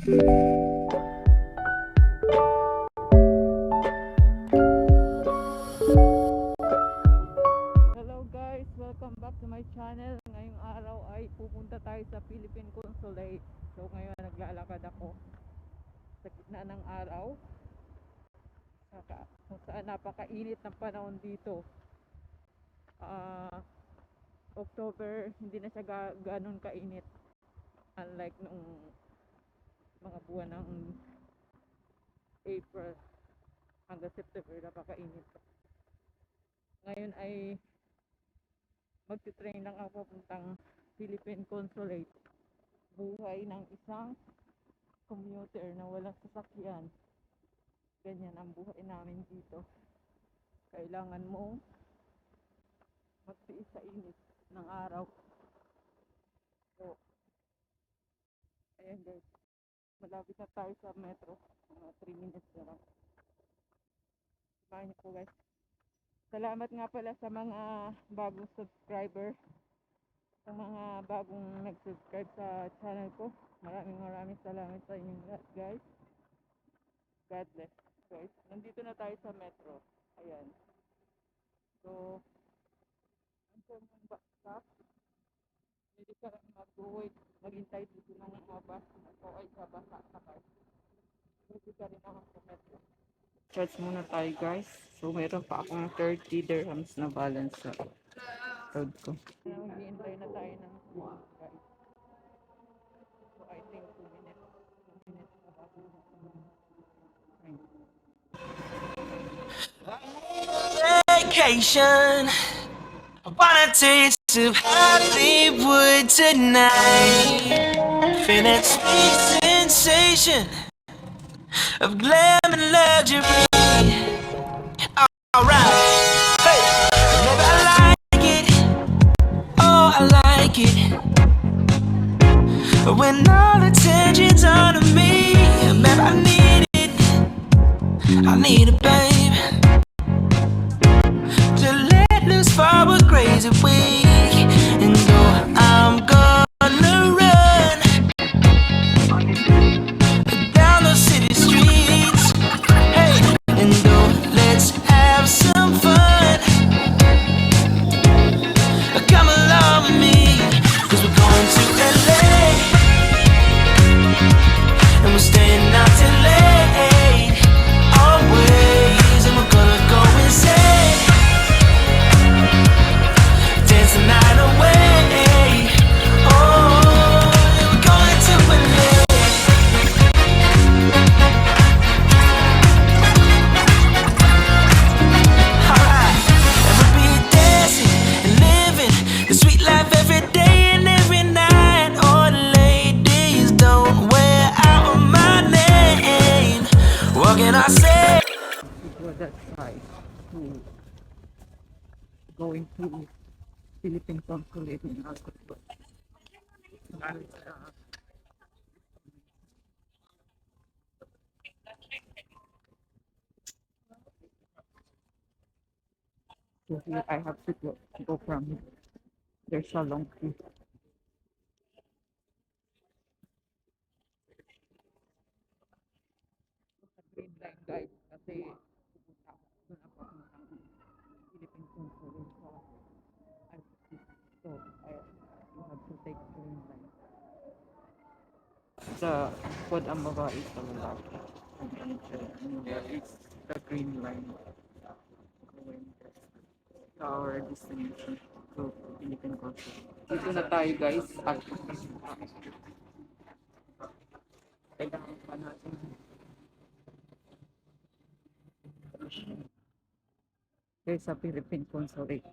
Hello guys, welcome back to my channel. Ngayong araw ay pupunta tayo sa Philippine Consulate. So ngayon naglalakad ako sa gitna ng araw kung saan napakainit ng panahon dito. October hindi na siya ganun kainit, unlike nung mga buwan ng April hanggang September. Napakainit. Ngayon ay magti-train lang ako papuntang Philippine Consulate. Buhay ng isang commuter na walang sasakyan. Ganyan ang buhay namin dito. Kailangan mong magtiis sa init ng araw. So, ayan guys. Malapit na tayo sa metro. Mga 3 minutes na lang. Samahan niyo po guys. Salamat nga pala sa mga bagong subscriber. Sa mga bagong nag-subscribe sa channel ko. Maraming salamat sa inyong lahat guys. Godbless guys. Nandito na tayo sa metro. Ayan. So, ang mong stop. Hindi ka lang mag-wait. Maghintay dito ng mga bus. O ay sa basa sakay. Hindi ka rin naman sa metro. Charge muna tayo guys. So, meron pa akong 30 dirhams na balance sa road ko. Maghihintay na tayo ng bus guys. So, I think 2 minutes. 2 minutes na bago na vacation. I want a taste of Hollywood tonight. Feel that sweet sensation of glam and luxury. Alright, hey, baby, I like it. Oh, I like it. When all attention's on me, baby, I need it. I need it, babe, to let loose for a crazy week. And though I'm gonna run down those city streets, hey, and though let's have some fun. Come along with me, 'cause we're going to LA, and we're staying out till late, always, and we're gonna go insane, dance the night away. Oh, and we're going to LA. Alright, and we'll be dancing and living the sweet life every day and every night. Oh, ladies, don't wear out my name. What can I say? to that side to going to Philippine Consulate in Alcatraz. So here I have to go from here. There's a long queue. Green line guys kasi pupunta ako doon ako ng Philippine Consulate sa so you have to take green line. Sa pod ang babae sa lalaki. It's the green line going to our destination to Philippine Consulate. Dito na tayo guys at kailangan pa natin there's a Philippine Consulate.